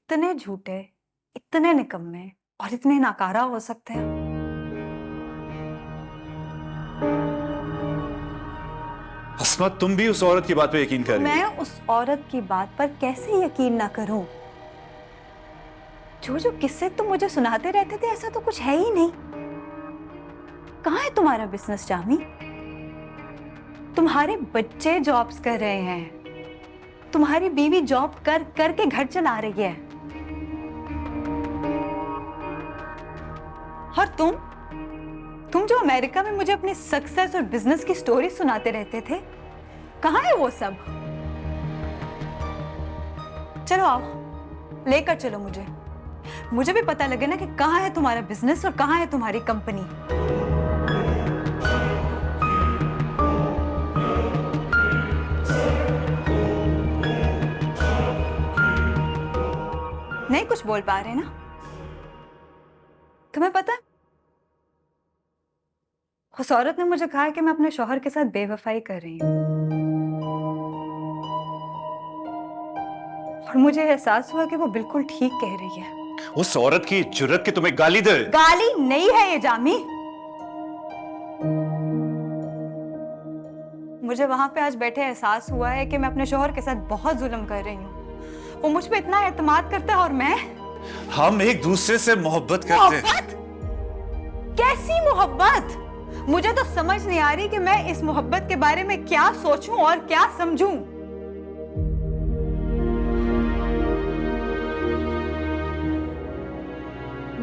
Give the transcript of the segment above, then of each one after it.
इतने झूठे, इतने निकम्मे और इतने नाकारा हो सकते हैं? अस्मा, तुम भी उस औरत की बात पे यकीन कर रही मैं हो? उस औरत की बात पर कैसे यकीन ना करूं? जो जो किस्से तुम मुझे सुनाते रहते थे, ऐसा तो कुछ है ही नहीं। कहाँ है तुम्हारा बिजनेस जामी? तुम्हारे बच्चे जॉब्स कर रहे हैं, तुम्हारी बीवी जॉब कर करके घर चला रही है, और तुम जो अमेरिका में मुझे अपनी सक्सेस और बिजनेस की स्टोरी सुनाते रहते थे, कहाँ है वो सब? चलो आओ, लेकर चलो मुझे भी पता लगे ना कि कहाँ है तुम्हारा बिजनेस और कहाँ है तुम्हारी कंपनी। नहीं कुछ बोल पा रहे ना? तुम्हें पता है, उस औरत ने मुझे कहा कि मैं अपने शौहर के साथ बेवफाई कर रही हूँ, और मुझे एहसास हुआ कि वो बिल्कुल ठीक कह रही है। उस औरत की जुर्रत की तुम्हें गाली दे। गाली नहीं है ये जामी। मुझे वहां पे आज बैठे एहसास हुआ है कि मैं अपने शौहर के साथ बहुत जुल्म कर रही हूँ। वो मुझ पे इतना एतमाद करता है और मैं। हम एक दूसरे से मोहब्बत करते हैं। मोहब्बत? कैसी मोहब्बत? मुझे तो समझ नहीं आ रही कि मैं इस मोहब्बत के बारे में क्या सोचूं और क्या समझूं।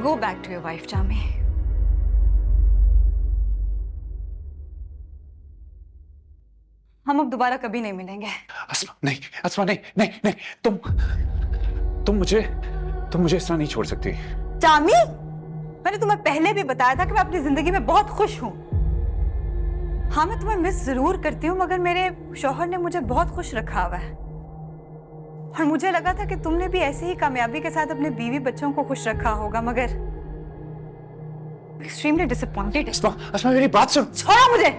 Go back to your wife Jami. हम अब दोबारा कभी नहीं मिलेंगे। अस्मा नहीं, अस्मा नहीं, नहीं, नहीं, तुम मुझे इस तरह नहीं छोड़ सकती। जामी, मैंने तुम्हें पहले भी बताया था कि मैं अपनी जिंदगी में बहुत खुश हूं। हाँ, मैं तुम्हें मिस जरूर करती हूँ, मगर मेरे शौहर ने मुझे बहुत खुश रखा हुआ है, और मुझे लगा था कि तुमने भी ऐसी ही कामयाबी के साथ अपने बीवी बच्चों को खुश रखा होगा, मगर एक्सट्रीमली डिसअपॉइंटेड। अस्मा, अस्मा मेरी बात सुन। छोड़ो मुझे।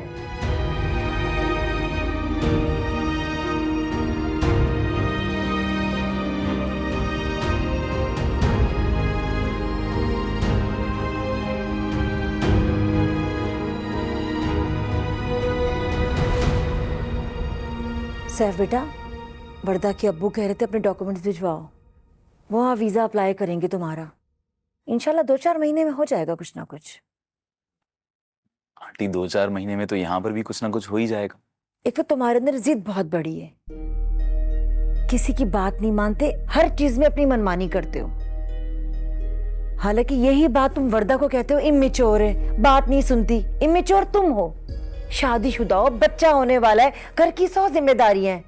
सैफ बेटा, वर्दा के अब्बू कह रहे थे अपने डॉक्यूमेंट्स भिजवाओ, वहाँ वीज़ा अप्लाई करेंगे तुम्हारा। इंशाल्लाह 2-4 महीने में हो जाएगा कुछ ना कुछ। आंटी 2-4 महीने में तो यहाँ पर भी कुछ ना कुछ हो ही जाएगा। एक तो तुम्हारे अंदर जिद बहुत बड़ी है, किसी की बात नहीं मानते, हर चीज में अपनी मनमानी करते हो। हालांकि यही बात तुम वर्दा को कहते हो इमेच्योर है, बात नहीं सुनती। इमेच्योर तुम हो, शादीशुदा हो, बच्चा होने वाला है, घर की 100 जिम्मेदारियां हैं,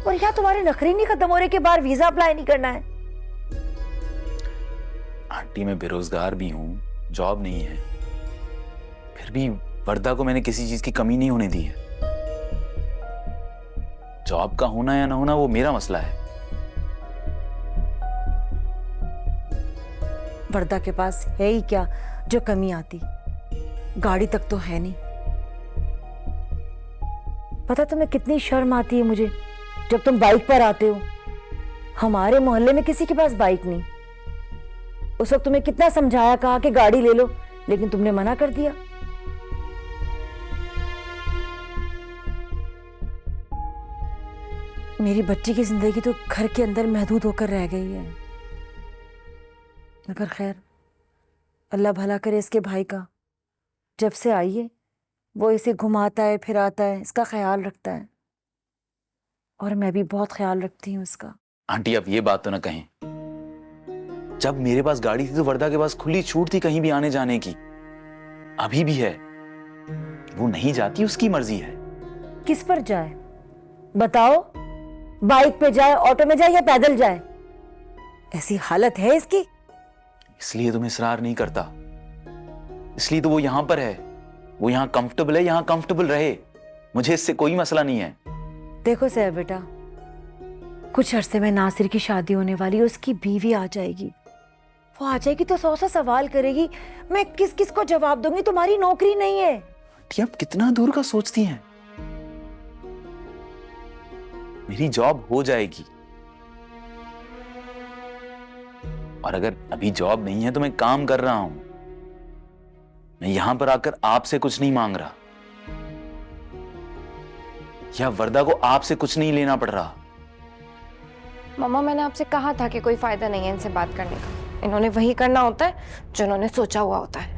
और यहाँ तुम्हारे नखरे नहीं खत्म हो रहे के बाहर वीजा अप्लाई नहीं करना है। आंटी मैं बेरोजगार भी हूँ, जॉब नहीं है, फिर भी वर्दा को मैंने किसी चीज की कमी नहीं होने दी है। जॉब का होना या ना होना वो मेरा मसला है। वर्दा के पास है ही क्या जो कमी आती? गाड़ी तक तो है नहीं। पता तुम्हें कितनी शर्म आती है मुझे जब तुम बाइक पर आते हो। हमारे मोहल्ले में किसी के पास बाइक नहीं। उस वक्त तुम्हें कितना समझाया, कहा कि गाड़ी ले लो, लेकिन तुमने मना कर दिया। मेरी बच्ची की जिंदगी तो घर के अंदर महदूद होकर रह गई है। मगर खैर, अल्लाह भला करे इसके भाई का। जब से आई है वो इसे घुमाता है, फिराता है, इसका ख्याल रखता है, और मैं भी बहुत ख्याल रखती हूँ इसका। आंटी आप ये बात तो ना कहें, जब मेरे पास गाड़ी थी तो वर्दा के पास खुली छूट थी कहीं भी आने जाने की। अभी भी है, वो नहीं जाती, उसकी मर्जी है। किस पर जाए बताओ? बाइक पे जाए, ऑटो में जाए, या पैदल जाए? ऐसी हालत है इसकी। इसलिए तो मैं इसरार नहीं करता, इसलिए तो वो यहां पर है। वो यहां कंफर्टेबल है, यहां कंफर्टेबल रहे, मुझे इससे कोई मसला नहीं है। देखो सैफ बेटा, कुछ अरसे में नासिर की शादी होने वाली है, उसकी बीवी आ जाएगी। वो आ जाएगी तो 100 सवाल करेगी, मैं किस किस को जवाब दूंगी? तुम्हारी नौकरी नहीं है। आंटी आप कितना दूर का सोचती हैं? मेरी जॉब हो जाएगी, और अगर अभी जॉब नहीं है तो मैं काम कर रहा हूं। मैं यहां पर आकर आपसे कुछ नहीं मांग रहा, या वरदा को आपसे कुछ नहीं लेना पड़ रहा। मम्मा, मैंने आपसे कहा था कि कोई फायदा नहीं है इनसे बात करने का। इन्होंने वही करना होता है जो इन्होंने सोचा हुआ होता है।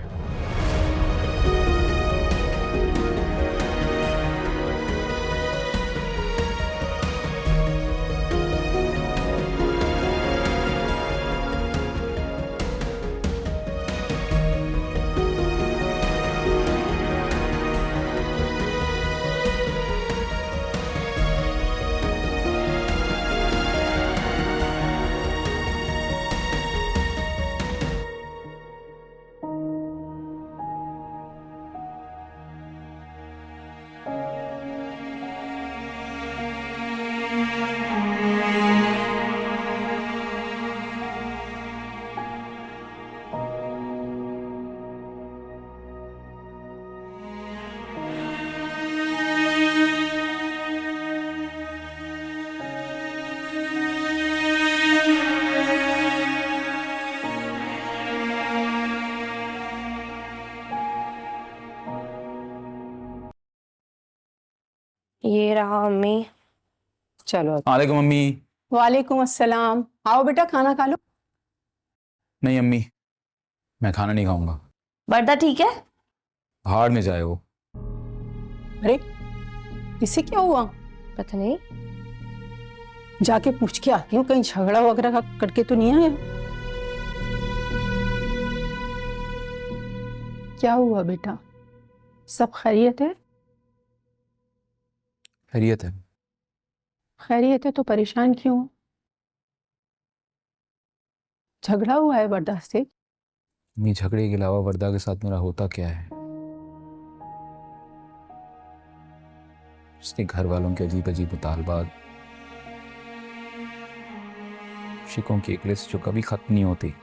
ये रहा अम्मी। चलो। वालेकुम अम्मी। वालेकुम अस्सलाम। आओ बेटा, खाना खा लो। नहीं अम्मी, मैं खाना नहीं खाऊंगा। वर्दा ठीक है? भाड़ में जाए वो। अरे इसे क्या हुआ? पता नहीं। जाके पूछ के आती हूँ, कहीं झगड़ा वगैरह करके तो नहीं आया। क्या हुआ बेटा, सब खैरियत है? खैरियत है। खैरियत है तो परेशान क्यों? झगड़ा हुआ है वर्दा से? अम्मी, झगड़े के अलावा वरदा के साथ मेरा होता क्या है? उसके घर वालों के अजीब अजीब मुतालबात, शिकों की एक लिस्ट जो कभी खत्म नहीं होती।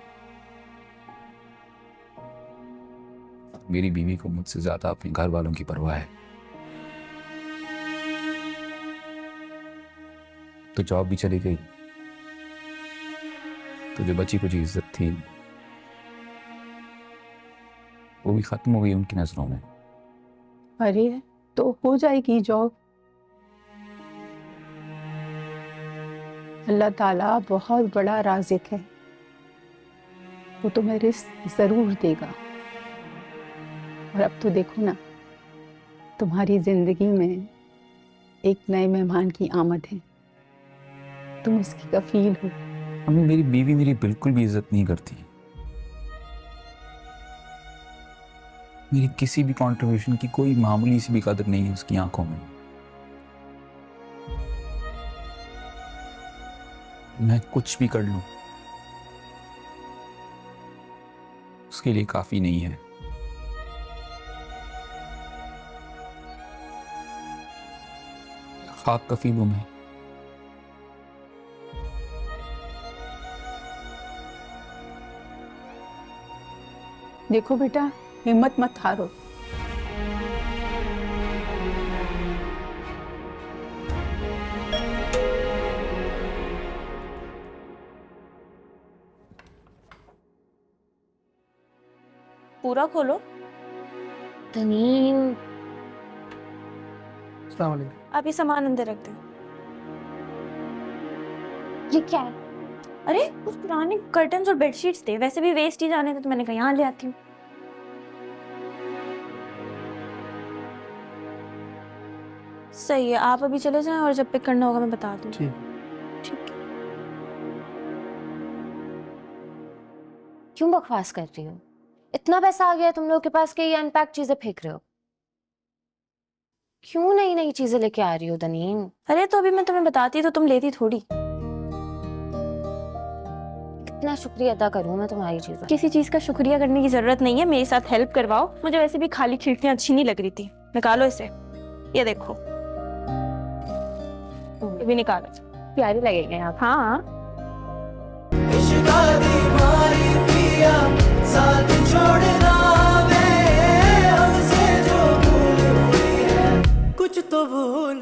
मेरी बीवी को मुझसे ज्यादा अपने घर वालों की परवाह है। तो जॉब भी चली गई, तो जो बची कुछ इज्जत थी वो भी खत्म हो गई उनकी नजरों में। अरे तो हो जाएगी जॉब। अल्लाह ताला बहुत बड़ा राज़िक है, वो तुम्हें रिस्क जरूर देगा। और अब तो देखो ना, तुम्हारी जिंदगी में एक नए मेहमान की आमद है, तुम इसकी कफील हो। अम्मी, मेरी बीवी मेरी बिल्कुल भी इज्जत नहीं करती। मेरी किसी भी कंट्रीब्यूशन की कोई मामूली सी भी कदर नहीं है उसकी आंखों में। मैं कुछ भी कर लूं उसके लिए काफी नहीं है। खाक कफील हूं मैं। देखो बेटा, हिम्मत मत हारो। पूरा खोलो। तनीम, आप ये सामान अंदर रख दें। ये क्या है? अरे कुछ पुराने कर्टन्स और बेडशीट्स थे, वैसे भी वेस्ट ही जाने थे तो मैंने कहा यहाँ ले आती हूँ। सही है, आप अभी चले जाएं और जब पिक करना होगा मैं बता दूँ। ठीक है। क्यों बकवास कर रही हो? इतना पैसा आ गया है तुम लोगों के पास कि ये अनपैक चीजें फेंक रहे हो? क्यों नई नई चीजें लेके आ रही हो तनीम? अरे तो अभी मैं तुम्हें बताती तो तुम लेती थोड़ी। कितना शुक्रिया अदा करूं मैं तुम्हारी चीजों? किसी चीज का शुक्रिया करने की जरूरत नहीं है, मेरे साथ हेल्प करवाओ। मुझे वैसे भी खाली खिड़कियां अच्छी नहीं लग रही थी। निकालो इसे, ये देखो, ये भी निकालो। प्यारी लगेंगे आप। हाँ। साथ छोड़ना वे हमसे जो भूल हुई है, कुछ तो भूल